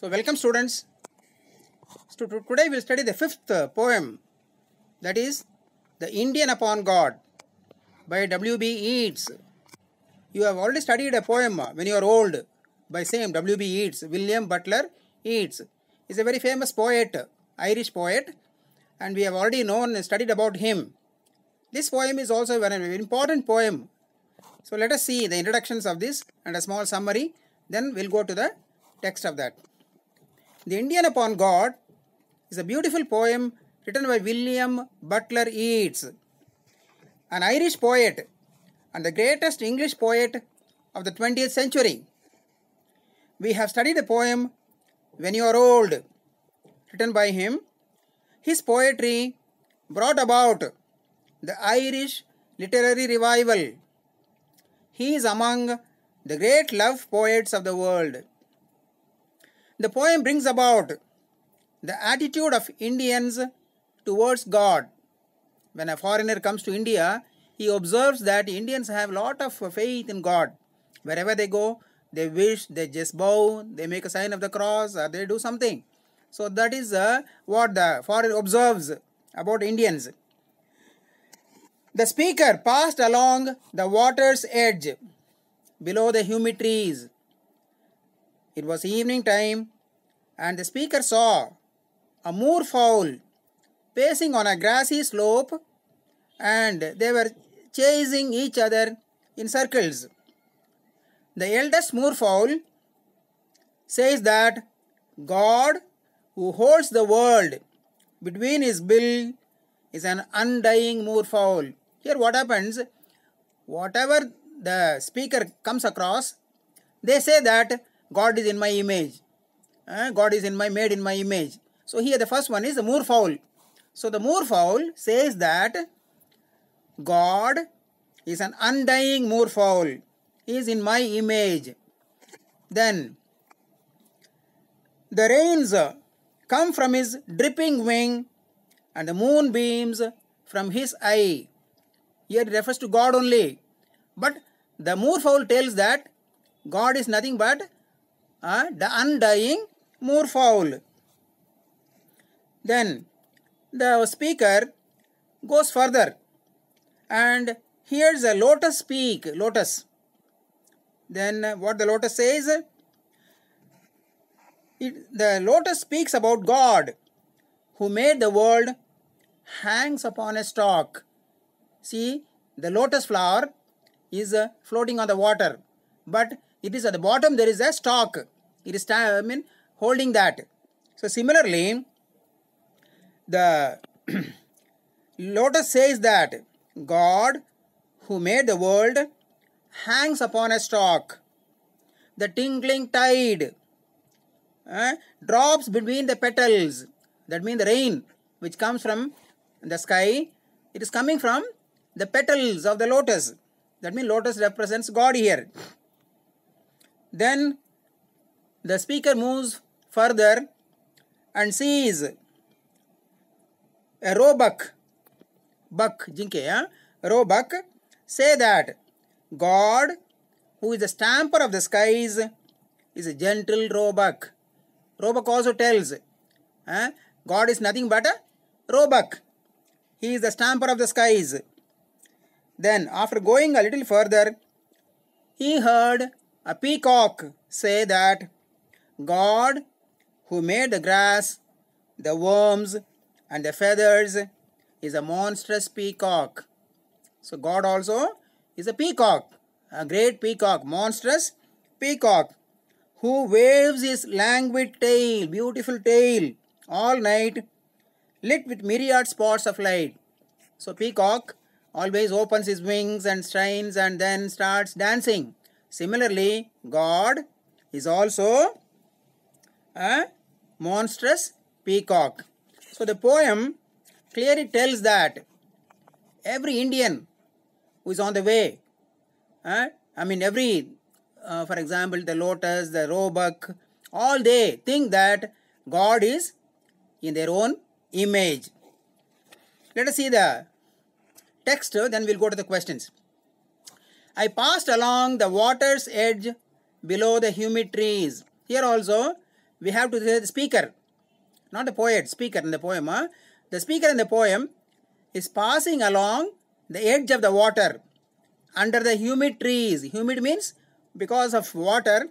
So welcome students. Today we will study the fifth poem, that is The Indian Upon God by W.B. Yeats. You have already studied a poem when you are old by same W.B. Yeats. William Butler Yeats is a very famous poet, Irish poet, and we have already studied about him. This poem is also a very important poem. So let us see the introductions of this and a small summary. Then we'll go to the text of that. The Indian Upon God is a beautiful poem written by William Butler Yeats, an Irish poet and the greatest English poet of the 20th century. We have studied the poem When You Are Old, written by him. His poetry brought about the Irish literary revival. He is among the great love poets of the world. The poem brings about the attitude of Indians towards God. When a foreigner comes to India, he observes that Indians have a lot of faith in God. Wherever they go, they wish, they just bow, they make a sign of the cross, or they do something. So that is what the foreigner observes about Indians. The speaker passed along the water's edge, below the humid trees. It was evening time, and the speaker saw a moorfowl pacing on a grassy slope, and they were chasing each other in circles. The eldest moorfowl says that God, who holds the world between his bill, is an undying moorfowl. Here what happens, whatever the speaker comes across, they say that God is in my image. God is made in my image. So here the first one is the moorfowl. So the moorfowl says that God is an undying moorfowl. He is in my image. Then the rains come from his dripping wing, and the moonbeams from his eye. Here it refers to God only. But the moorfowl tells that God is nothing but the undying moorfowl. Then the speaker goes further and hears a lotus speak. Lotus. Then what the lotus says? The lotus speaks about God, who made the world, hangs upon a stalk. See, the lotus flower is floating on the water, but it is at the bottom there is a stalk. It is holding that. So similarly, the lotus says that God, who made the world, hangs upon a stalk. The tinkling tide drops between the petals. That means the rain which comes from the sky, it is coming from the petals of the lotus. That means lotus represents God here. Then the speaker moves further and sees a roebuck, roebuck, say that God, who is the stamper of the skies, is a gentle roebuck. Roebuck also tells God is nothing but a roebuck. He is the stamper of the skies. Then after going a little further, he heard a peacock say that God, who made the grass, the worms, and the feathers, is a monstrous peacock. So God also is a peacock, a great peacock, monstrous peacock, who waves his languid tail, beautiful tail, all night, lit with myriad spots of light. So peacock always opens his wings and shines and then starts dancing. Similarly, God is also a monstrous peacock. So the poem clearly tells that every Indian who is on the way, for example, the lotus, the roebuck, all they think that God is in their own image. Let us see the text, then we'll go to the questions. I passed along the water's edge below the humid trees. Here also we have to say the speaker, not the poet, speaker in the poem. The speaker in the poem is passing along the edge of the water under the humid trees. Humid means because of water,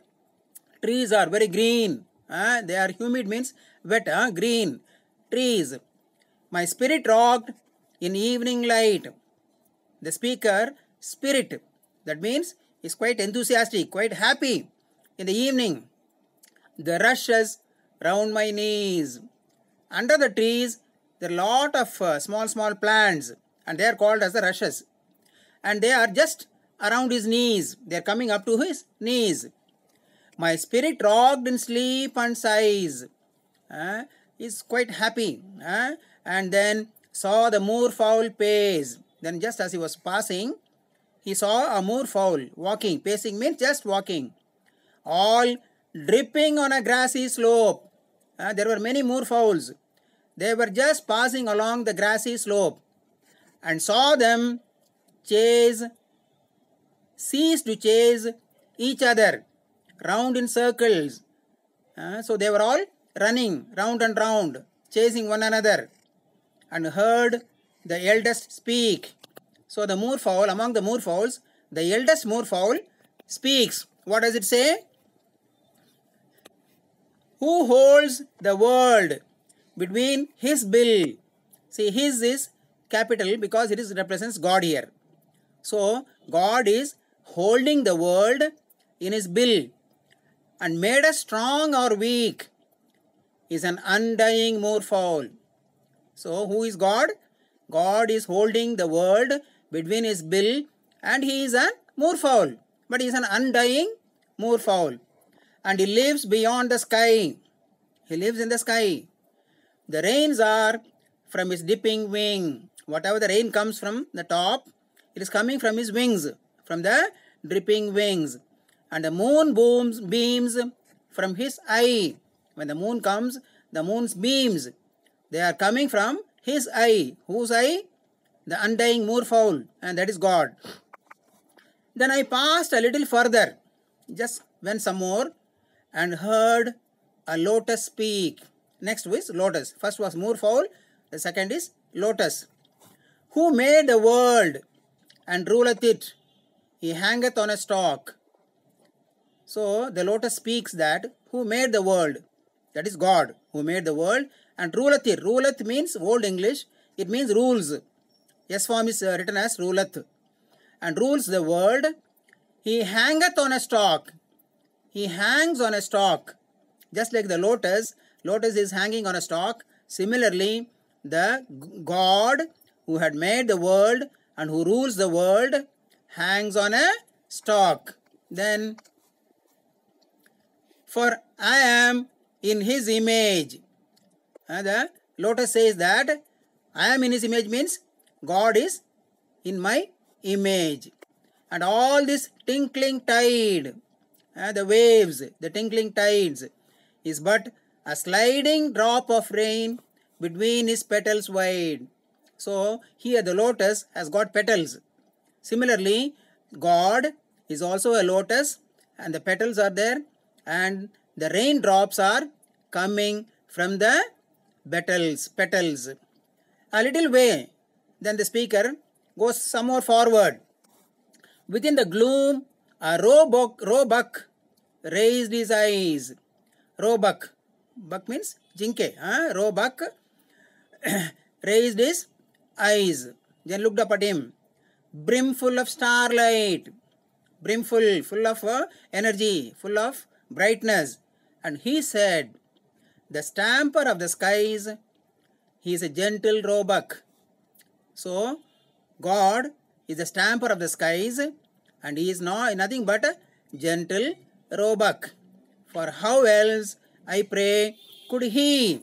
trees are very green. They are humid means wet, green trees. My spirit rocked in evening light. The speaker, spirit, that means is quite enthusiastic, quite happy in the evening. The rushes round my knees. Under the trees, there are a lot of small plants, and they are called as the rushes. And they are just around his knees. They are coming up to his knees. My spirit rocked in sleep and sighs. Is quite happy. And then saw the moorfowl pace. Then just as he was passing, he saw a moorfowl walking. Pacing means just walking. All dripping on a grassy slope. There were many moorfowls. They were just passing along the grassy slope, and saw them cease to chase each other round in circles. So they were all running round and round, chasing one another, and heard the eldest speak. So the moorfowl, among the moorfowls, the eldest moorfowl speaks. What does it say? Who holds the world between his bill? See, his is capital because it represents God here. So God is holding the world in his bill, and made us strong or weak is an undying moorfowl. So who is God? God is holding the world between his bill, and he is a moorfowl, but he is an undying moorfowl, and he lives beyond the sky. He lives in the sky. The rains are from his dipping wing. Whatever the rain comes from the top, it is coming from his wings, from the dripping wings. And the moon beams from his eye. When the moon comes, the moon's beams, they are coming from his eye. Whose eye? The undying moorfowl, and that is God. Then I passed a little further, just went some more, and heard a lotus speak. Next was lotus. First was moorfowl, the second is lotus. Who made the world and ruleth it? He hangeth on a stalk. So the lotus speaks that who made the world? That is God, who made the world and ruleth it. Ruleth means Old English. It means rules. S form is written as ruleth. And rules the world. He hangeth on a stalk. He hangs on a stalk. Just like the lotus. Lotus is hanging on a stalk. Similarly, the God who had made the world and who rules the world hangs on a stalk. Then, for I am in his image. The lotus says that I am in his image means God is in my image. And all this tinkling tide, the waves, the tinkling tides, is but a sliding drop of rain between his petals wide. So here the lotus has got petals. Similarly, God is also a lotus, and the petals are there, and the raindrops are coming from the petals. A little way, then the speaker goes some more forward. Within the gloom, a roebuck raised his eyes. Roebuck, buck means jinke. Roebuck raised his eyes. Then looked up at him. Brimful of starlight. Brimful, full of energy, full of brightness. And he said, the stamper of the skies, he is a gentle roebuck. So, God is the stamper of the skies, and he is nothing but a gentle roebuck. For how else, I pray, could he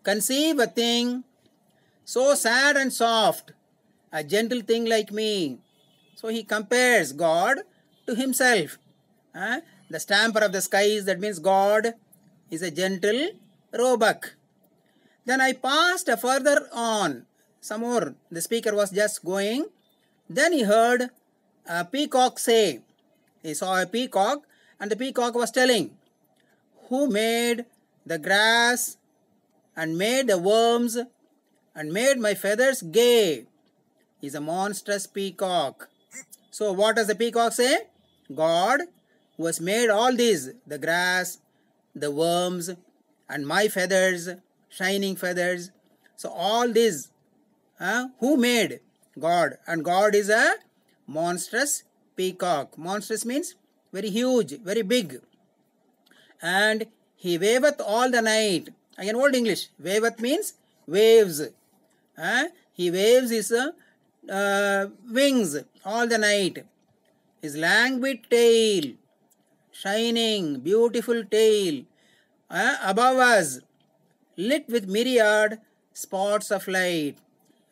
conceive a thing so sad and soft, a gentle thing like me? So he compares God to himself. The stamper of the skies, that means God is a gentle roebuck. Then I passed further on. Some more. The speaker was just going. Then he heard a peacock say. He saw a peacock, and the peacock was telling, who made the grass and made the worms and made my feathers gay is a monstrous peacock. So what does the peacock say? God, who has made all these, the grass, the worms, and my feathers, shining feathers. So all these, who made? God. And God is a monstrous peacock. Monstrous means very huge, very big. And he waveth all the night. Again, old English. Waveth means waves. He waves his wings all the night. His languid tail, shining, beautiful tail, above us, lit with myriad spots of light.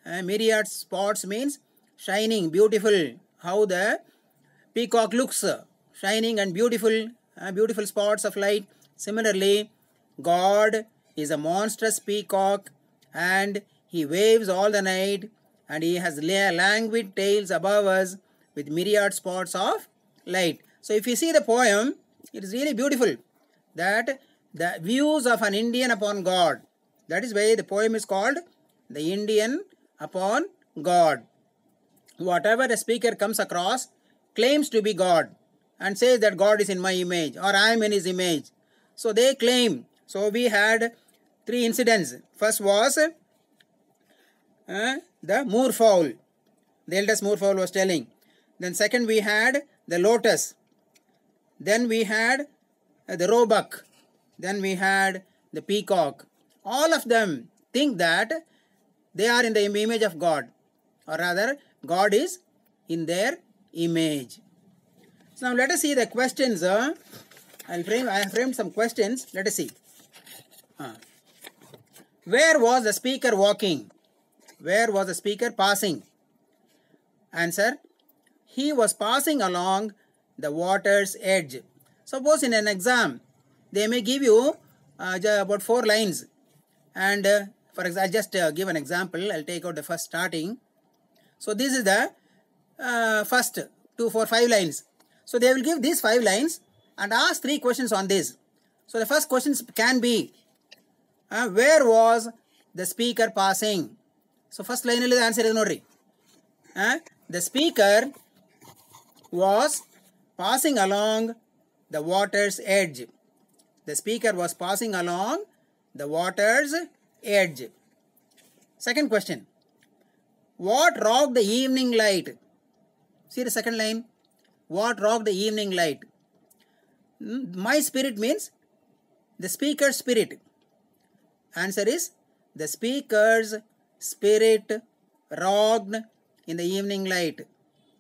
Myriad spots means shining, beautiful. How the peacock looks, shining and beautiful, beautiful spots of light. Similarly, God is a monstrous peacock and he waves all the night and he has languid tails above us with myriad spots of light. So if you see the poem, it is really beautiful. That the views of an Indian upon God. That is why the poem is called The Indian Upon God. Whatever the speaker comes across claims to be God and says that God is in my image or I am in his image. So they claim. So we had 3 incidents. First was the moorfowl. The eldest moorfowl was telling. Then second we had the lotus. Then we had the roebuck. Then we had the peacock. All of them think that they are in the image of God. Or rather, God is in their image. So now let us see the questions. I have framed some questions. Let us see. Where was the speaker walking? Where was the speaker passing? Answer. He was passing along the water's edge. Suppose in an exam, they may give you about 4 lines. And for example, I'll just give an example. I'll take out the first starting. So this is the first 2, 4, 5 lines. So they will give these 5 lines and ask 3 questions on this. So the first questions can be, where was the speaker passing? So first line the answer is nodri. The speaker was passing along the water's edge. The speaker was passing along the water's edge. Second question. What rocked the evening light? See the second line. What rocked the evening light? My spirit means the speaker's spirit. Answer is the speaker's spirit rocked in the evening light.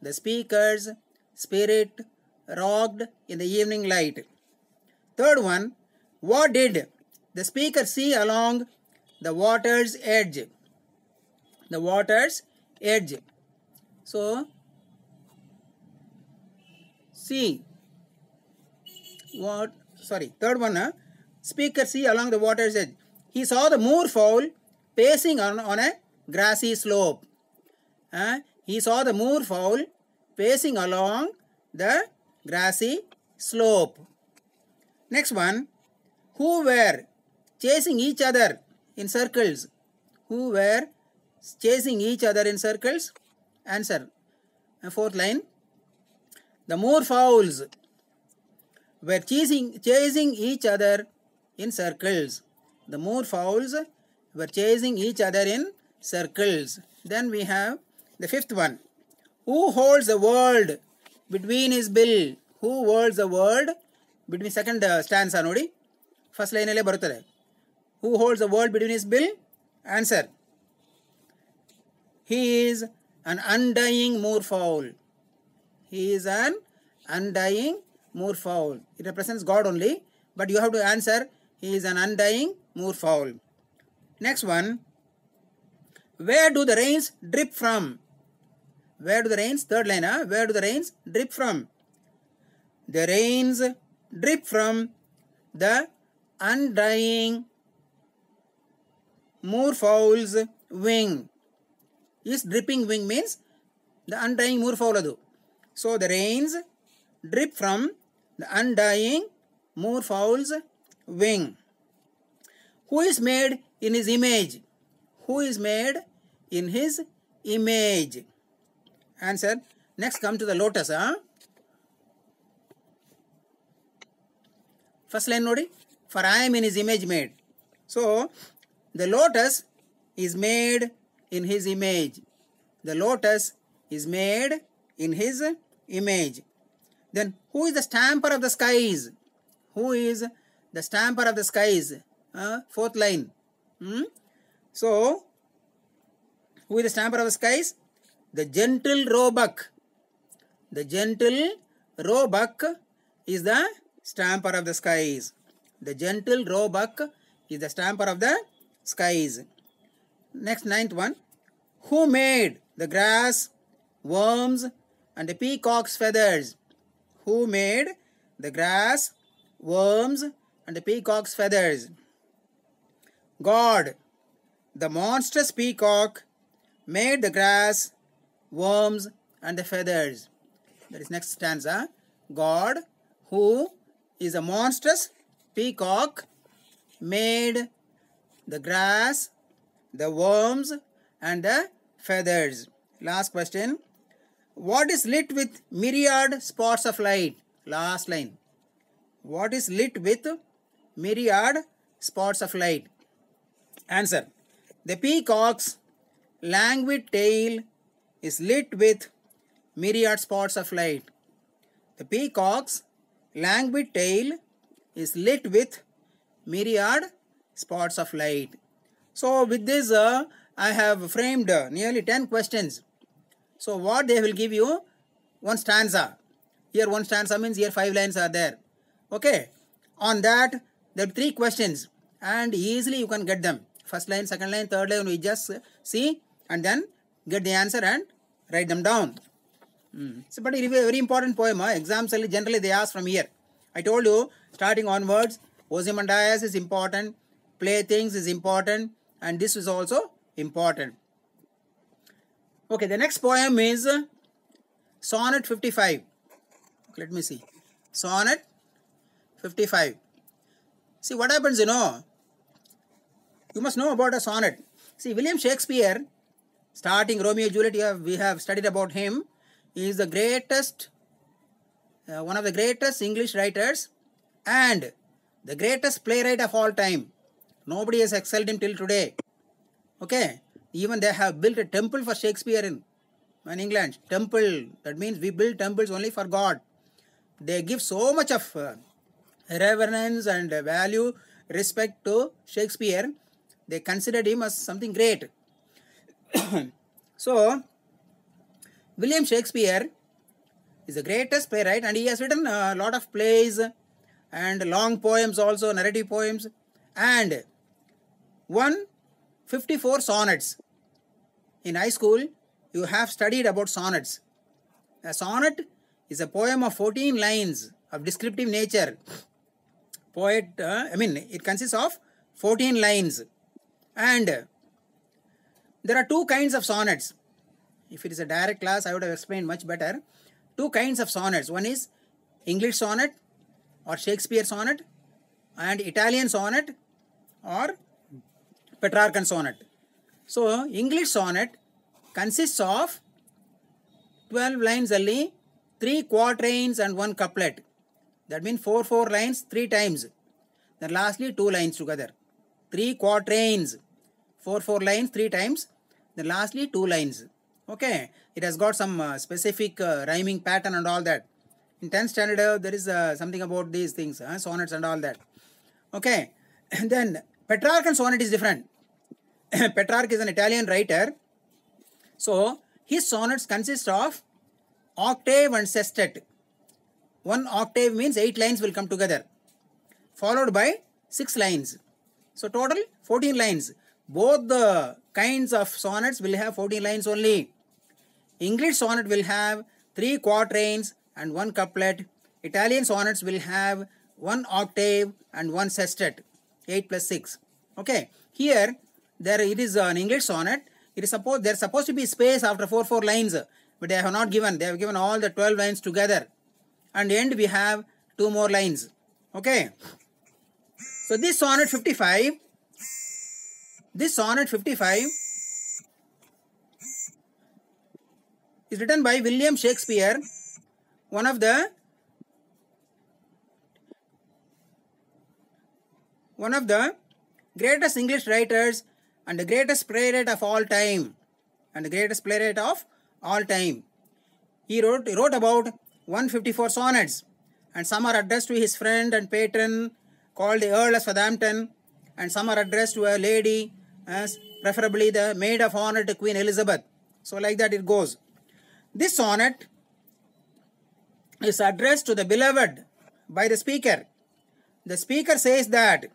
The speaker's spirit rocked in the evening light. Third one. What did the speaker see along the water's edge? The water's edge. So, see what, third one, speaker see along the water's edge. He saw the moorfowl pacing on a grassy slope. He saw the moorfowl pacing along the grassy slope. Next one, who were chasing each other in circles? Who were chasing each other in circles? Answer. Fourth line. The moorfowls were chasing each other in circles. The moorfowls were chasing each other in circles. Then we have the fifth one. Who holds the world between his bill? Who holds the world between second stanza nodi? First line alle barutade. Who holds the world between his bill? Answer. He is an undying moorfowl. He is an undying moorfowl. It represents God only, but you have to answer. He is an undying moorfowl. Next one. Where do the rains drip from? Where do the rains, third line, where do the rains drip from? The rains drip from the undying moorfowl's wing. Is dripping wing means the undying moorfowl adu. So the rains drip from the undying moorfowl's wing. Who is made in his image? Who is made in his image? Answer. Next come to the lotus. First line nodi. For I am in his image made. So, the lotus is made in his image. The lotus is made in his image. Then, who is the stamper of the skies? Who is the stamper of the skies? Fourth line. So, who is the stamper of the skies? The gentle roebuck. The gentle roebuck is the stamper of the skies. The gentle roebuck is the stamper of the skies. Next, ninth one. Who made the grass, worms, and the peacock's feathers? Who made the grass, worms, and the peacock's feathers? God. The monstrous peacock made the grass, worms, and the feathers. That is next stanza. God, who is a monstrous peacock, made the grass, the worms, and the feathers. Last question. What is lit with myriad spots of light? Last line. What is lit with myriad spots of light? Answer. The peacock's languid tail is lit with myriad spots of light. The peacock's languid tail is lit with myriad spots of light. So with this I have framed nearly 10 questions. So what they will give you? One stanza. Here one stanza means here 5 lines are there. Okay. On that there are 3 questions and easily you can get them. First line, second line, third line we just see and then get the answer and write them down. So, but it is a very important poem. Exams generally they ask from here. I told you starting onwards, Ozymandias is important, Playthings is important, and this is also important. Okay, the next poem is Sonnet 55. Let me see. Sonnet 55. See what happens, you know. You must know about a sonnet. See, William Shakespeare, starting Romeo and Juliet, we have studied about him. He is the greatest, one of the greatest English writers and the greatest playwright of all time. Nobody has excelled him till today. Okay. Even they have built a temple for Shakespeare in England. Temple. That means we build temples only for God. They give so much of reverence and value, respect to Shakespeare. They considered him as something great. So, William Shakespeare is the greatest playwright and he has written a lot of plays and long poems also, narrative poems, and 154 sonnets. In high school, you have studied about sonnets. A sonnet is a poem of 14 lines of descriptive nature. It consists of 14 lines. And there are 2 kinds of sonnets. If it is a direct class, I would have explained much better. 2 kinds of sonnets. One is English sonnet or Shakespeare sonnet and Italian sonnet or Petrarchan sonnet. So, English sonnet consists of 12 lines only, 3 quatrains and 1 couplet. That means 4 lines 3 times. Then lastly 2 lines together. 3 quatrains, 4 lines 3 times. Then lastly 2 lines. Okay. It has got some specific rhyming pattern and all that. In 10th standard there is something about these things, sonnets and all that. Okay. And then Petrarchan sonnet is different. Petrarch is an Italian writer. So, his sonnets consist of octave and sestet. 1 octave means 8 lines will come together, followed by 6 lines. So, total 14 lines. Both the kinds of sonnets will have 14 lines only. English sonnet will have 3 quatrains and 1 couplet. Italian sonnets will have 1 octave and 1 sestet. 8 plus 6. Okay. Here, it is an English sonnet. There is supposed to be space after 4 lines, but they have not given. They have given all the 12 lines together. And end we have 2 more lines. Okay. So this sonnet 55 is written by William Shakespeare, one of the greatest English writers and the greatest playwright of all time. He wrote about 154 sonnets, and some are addressed to his friend and patron called the Earl of Southampton, and some are addressed to a lady, as preferably the maid of honor to Queen Elizabeth. So like that it goes. This sonnet is addressed to the beloved by the speaker. The speaker says that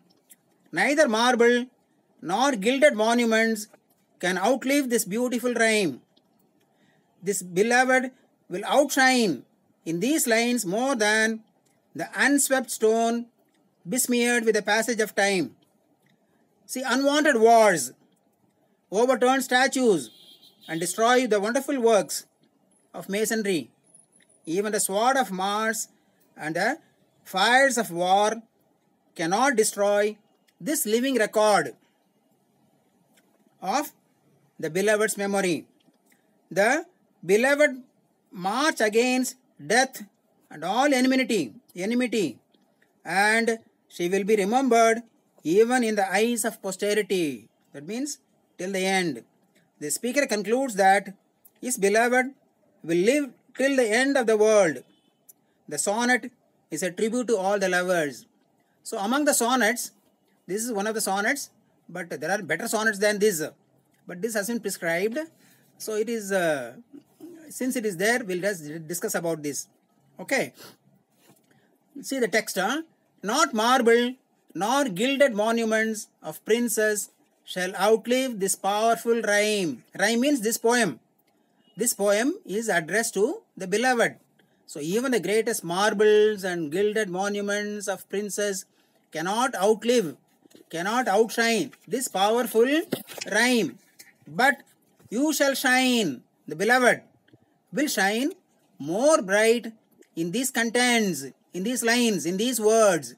neither marble nor gilded monuments can outlive this beautiful rhyme. This beloved will outshine in these lines more than the unswept stone besmeared with the passage of time. See, unwanted wars overturn statues and destroy the wonderful works of masonry. Even the sword of Mars and the fires of war cannot destroy this living record of the beloved's memory. The beloved march against death and all enmity, and she will be remembered even in the eyes of posterity. That means till the end. The speaker concludes that his beloved will live till the end of the world. The sonnet is a tribute to all the lovers. So among the sonnets, this is one of the sonnets, but there are better sonnets than this. But this has been prescribed. So it is, since it is there, we'll just discuss about this. Okay. See the text. Not marble nor gilded monuments of princes shall outlive this powerful rhyme. Rhyme means this poem. This poem is addressed to the beloved. So even the greatest marbles and gilded monuments of princes cannot outlive, cannot outshine this powerful rhyme. But you shall shine, the beloved will shine more bright in these contents, in these lines, in these words,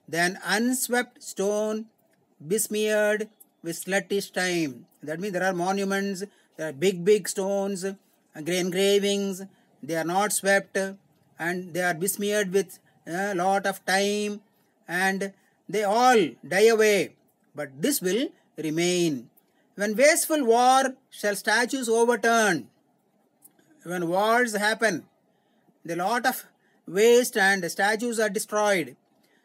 than unswept stone besmeared with sluttish time. That means there are monuments, there are big stones, engravings, they are not swept and they are besmeared with a lot of time and they all die away. But this will remain. When wasteful war shall statues overturn, when wars happen, the lot of waste and statues are destroyed,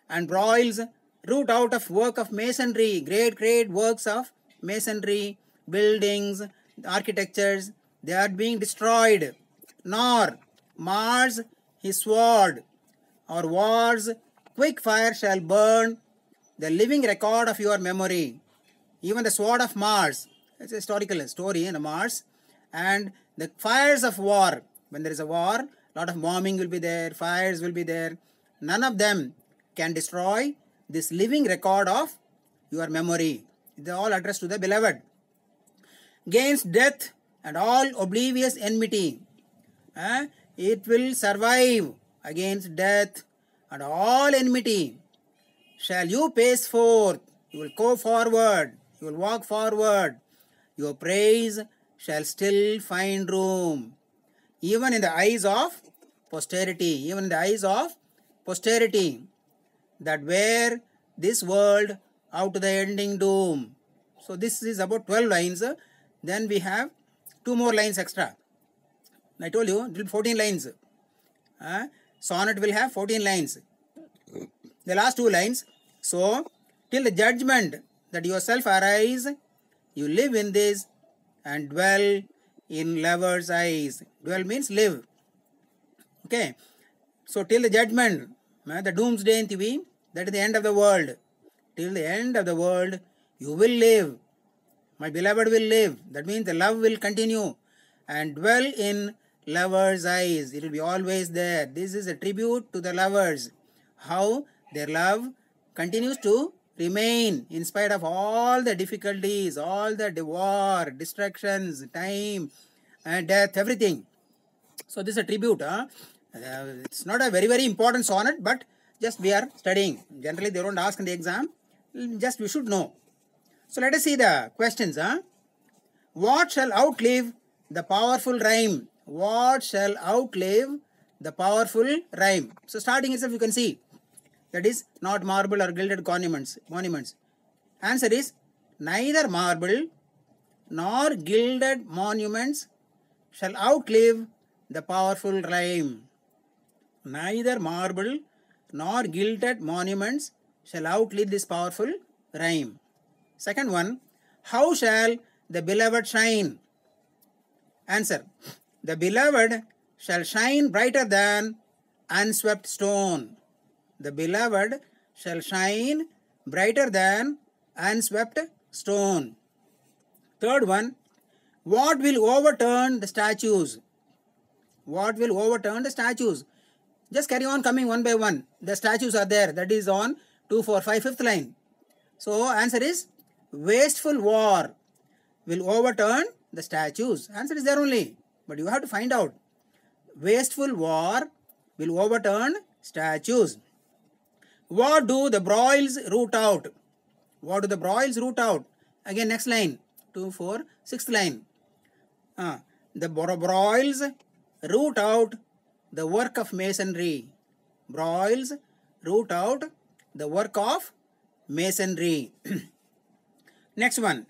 and broils root out of work of masonry, great works of masonry, buildings, architectures, they are being destroyed. Nor Mars his sword, or war's quick fire shall burn the living record of your memory. Even the sword of Mars, it's a historical story in Mars, and the fires of war, when there is a war, a lot of bombing will be there, fires will be there, none of them can destroy this living record of your memory. They are all addressed to the beloved. Against death and all oblivious enmity, it will survive against death and all enmity. Shall you pace forth, you will go forward, you will walk forward, your praise shall still find room, even in the eyes of posterity, that wear this world out to the ending doom. So this is about 12 lines. Then we have 2 more lines extra. I told you it will be 14 lines. Sonnet will have 14 lines. The last 2 lines. So, till the judgment that yourself arise, you live in this and dwell in lover's eyes. Dwell means live. Okay. So, till the judgment, the doomsday in TV, that is the end of the world. Till the end of the world, you will live. My beloved will live. That means the love will continue and dwell in lover's eyes. It will be always there. This is a tribute to the lovers. How their love continues to remain in spite of all the difficulties, all the war, distractions, time, and death, everything. So this is a tribute. It's not a very important sonnet, but just we are studying. Generally they don't ask in the exam. Just we should know. So let us see the questions. What shall outlive the powerful rhyme? What shall outlive the powerful rhyme? So starting itself you can see that is not marble or gilded monuments. Answer is neither marble nor gilded monuments shall outlive the powerful rhyme. Neither marble nor gilded monuments shall outlive this powerful rhyme. Second one, how shall the beloved shine? Answer, the beloved shall shine brighter than unswept stone. The beloved shall shine brighter than unswept stone. Third one, what will overturn the statues? What will overturn the statues? Just carry on coming one by one. The statues are there. That is on 2, 4, 5, 5th line. So answer is wasteful war will overturn the statues. Answer is there only. But you have to find out. Wasteful war will overturn statues. What do the broils root out? What do the broils root out? Again next line. 2, 4, 6th line. The broils root out the work of masonry. Broils root out the work of masonry. Next one.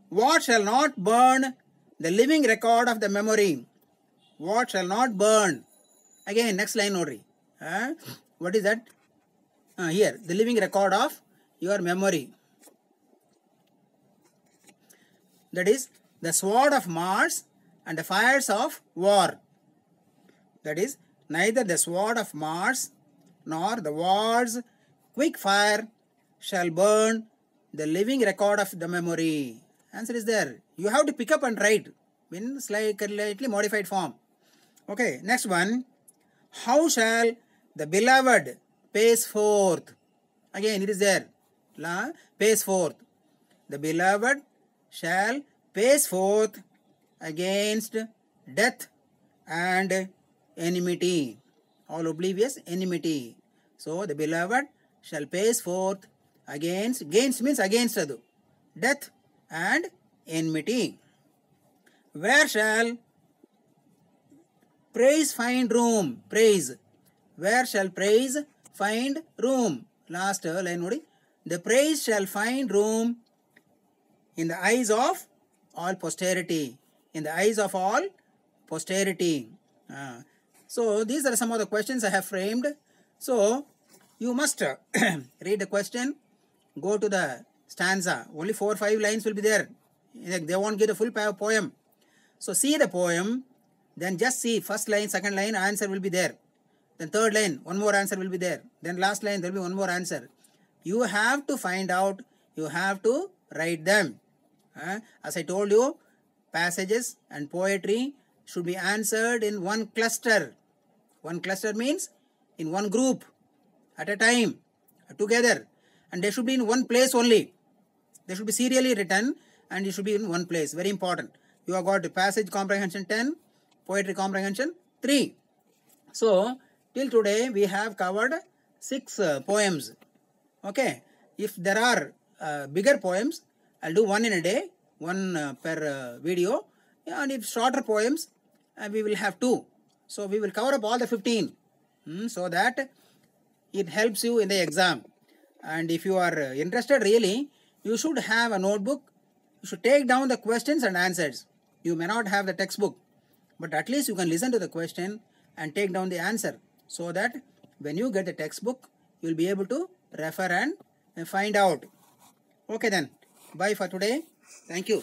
What shall not burn the living record of the memory? What shall not burn? Again, next line only. What is that? Here, the living record of your memory. That is the sword of Mars and the fires of war. That is, neither the sword of Mars nor the war's quick fire shall burn the living record of the memory. Answer is there. You have to pick up and write in slightly modified form. Okay, next one. How shall the beloved pace forth? Again, it is there. Pace forth. The beloved shall pace forth against death and enmity. All oblivious enmity. So the beloved shall pace forth against means against death and enmity. Where shall praise find room? Praise. Where shall praise find room? Last line nodi. The praise shall find room in the eyes of all posterity. In the eyes of all posterity. So these are some of the questions I have framed. So you must read the question, go to the stanza. Only 4 or 5 lines will be there. They won't get the full poem. So see the poem, then just see first line, second line, answer will be there. Then third line, one more answer will be there. Then last line, there will be one more answer. You have to find out, you have to write them. As I told you, passages and poetry should be answered in one cluster. One cluster means in one group at a time, together. And they should be in one place only. They should be serially written and you should be in one place. Very important. You have got passage comprehension 10, poetry comprehension 3. So, till today we have covered 6 poems. Okay. If there are bigger poems, I'll do one in a day, one per video. And if shorter poems, we will have 2. So, we will cover up all the 15 so that it helps you in the exam. And if you are interested really, you should have a notebook. You should take down the questions and answers. You may not have the textbook, but at least you can listen to the question and take down the answer so that when you get the textbook, you will be able to refer and find out. Okay then, bye for today. Thank you.